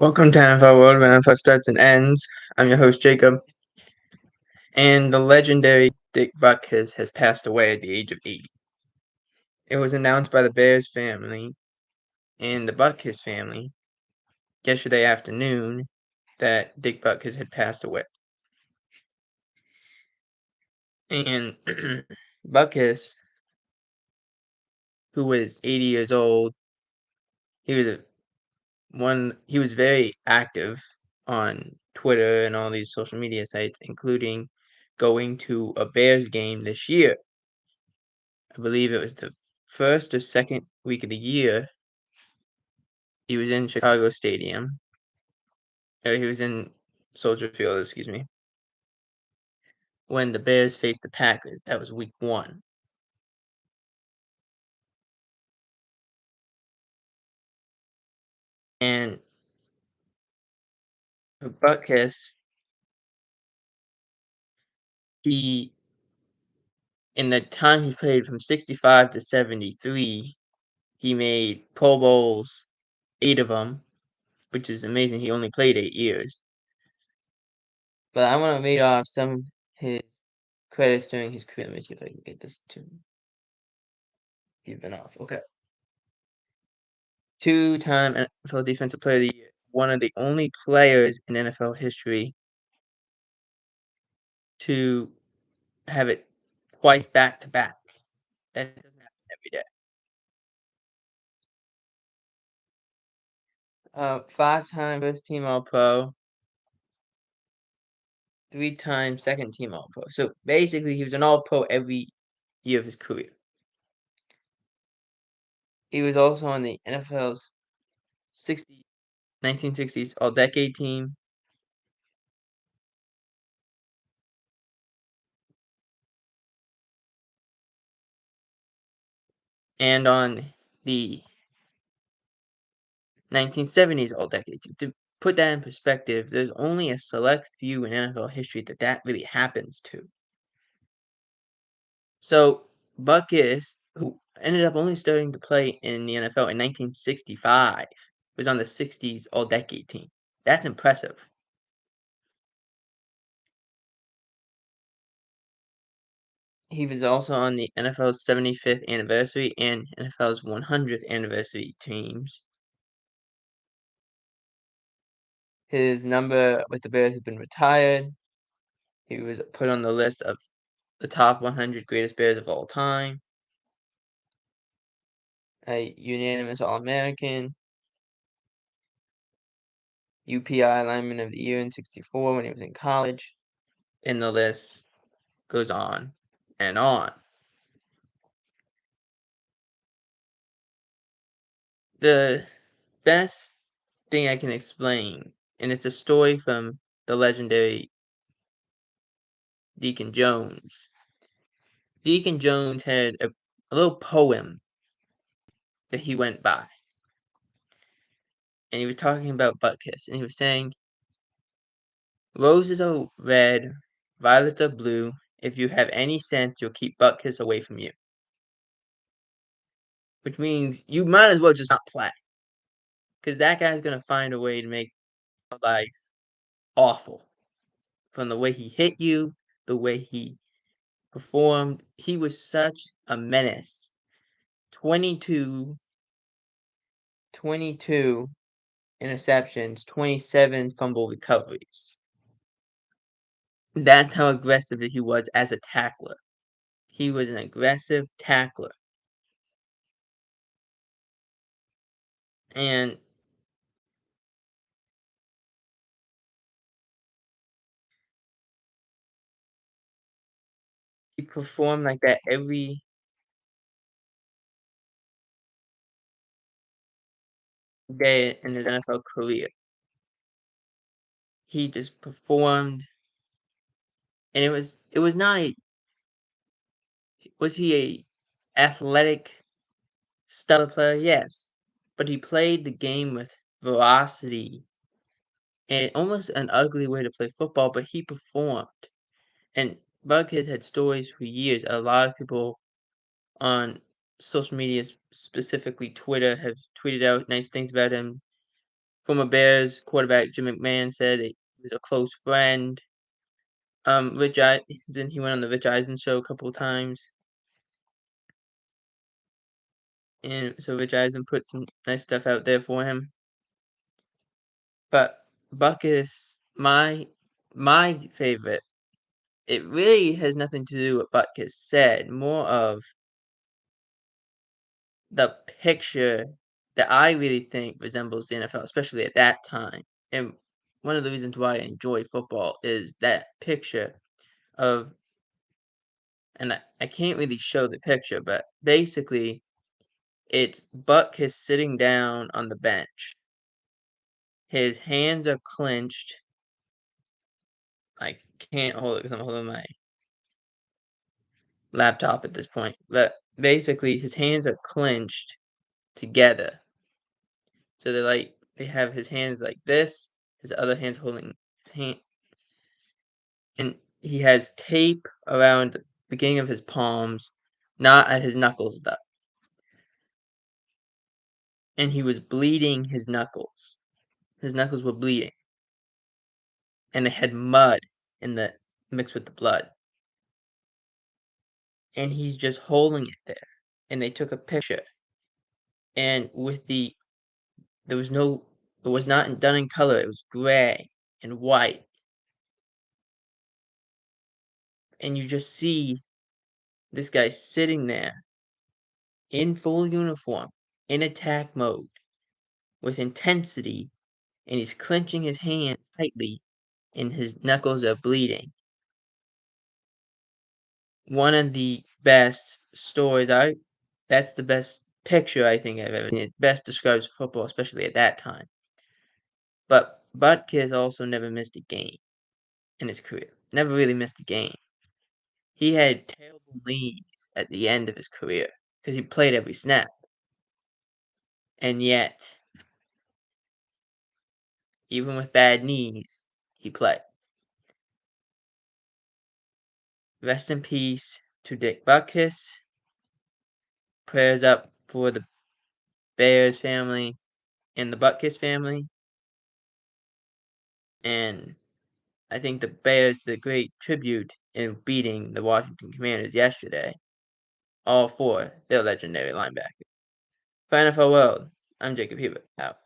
Welcome to NFL World, where NFL starts and ends. I'm your host, Jacob, and the legendary Dick Butkus has passed away at the age of 80. It was announced by the Bears family and the Butkus family yesterday afternoon that Dick Butkus had passed away. And Butkus, who was 80 years old, he was very active on Twitter and all these social media sites, including going to a Bears game this year. I believe it was the first or second week of the year. He was in Chicago Stadium. He was in Soldier Field, excuse me, when the Bears faced the Packers. That was week 1. And for Butkus, he in the time he played from 65 to 73, he made Pro Bowls, 8 of them, which is amazing. He only played 8 years. But I want to read off some of his credits during his career. Let me see if I can get this to even off. Okay. 2-time NFL Defensive Player of the Year. One of the only players in NFL history to have it twice back to back. That doesn't happen every day. 5-time first team All Pro, 3-time second team All Pro. So basically, he was an All Pro every year of his career. He was also on the NFL's 1960s All Decade team. And on the 1970s All-Decade team. To put that in perspective, there's only a select few in NFL history that really happens to. So Butkus, who ended up only starting to play in the NFL in 1965, was on the 60s All-Decade team. That's impressive. He was also on the NFL's 75th anniversary and NFL's 100th anniversary teams. His number with the Bears has been retired. He was put on the list of the top 100 greatest Bears of all time. A unanimous All-American. UPI Lineman of the Year in '64 when he was in college. And the list goes on and on. The best thing I can explain, and it's a story from the legendary Deacon Jones. Deacon Jones had a little poem that he went by. And he was talking about Butkus. And he was saying, roses are red, violets are blue. If you have any sense, you'll keep Butkus away from you. Which means you might as well just not play. Because that guy's going to find a way to make your life awful. From the way he hit you, the way he performed. He was such a menace. 22 interceptions, 27 fumble recoveries. That's how aggressive he was as a tackler. He was an aggressive tackler. And he performed like that every day in his NFL career. He just performed, and it was not a was he a athletic stellar player? Yes, but he played the game with velocity and almost an ugly way to play football, but he performed. And Bughead had stories for years. A lot of people on social media, specifically Twitter, have tweeted out nice things about him. Former Bears quarterback Jim McMahon said he was a close friend. Rich Eisen, he went on the Rich Eisen show a couple of times, and so Rich Eisen put some nice stuff out there for him. But Butkus, my favorite, it really has nothing to do with what Butkus said, more of the picture that I really think resembles the NFL, especially at that time. And one of the reasons why I enjoy football is that picture of, and I can't really show the picture, but basically it's Butkus sitting down on the bench. His hands are clenched. I can't hold it because I'm holding my laptop at this point, but basically his hands are clenched together. So they have his hands like this, his other hand's holding his hand, and he has tape around the beginning of his palms, not at his knuckles though. And he was bleeding his knuckles. His knuckles were bleeding, and it had mud in the mixed with the blood. And he's just holding it there. And they took a picture. And with there was no, it was not done in color. It was gray and white. And you just see this guy sitting there in full uniform, in attack mode, with intensity, and he's clenching his hands tightly, and his knuckles are bleeding. One of the best stories that's the best picture I think I've ever seen. It best describes football, especially at that time. But Butkus also never missed a game in his career. Never really missed a game. He had terrible knees at the end of his career because he played every snap. And yet, even with bad knees, he played. Rest in peace to Dick Butkus. Prayers up for the Bears family and the Butkus family. And I think the Bears did a great tribute in beating the Washington Commanders yesterday, all for their legendary linebacker. For NFL World, I'm Jacob Hebert, out.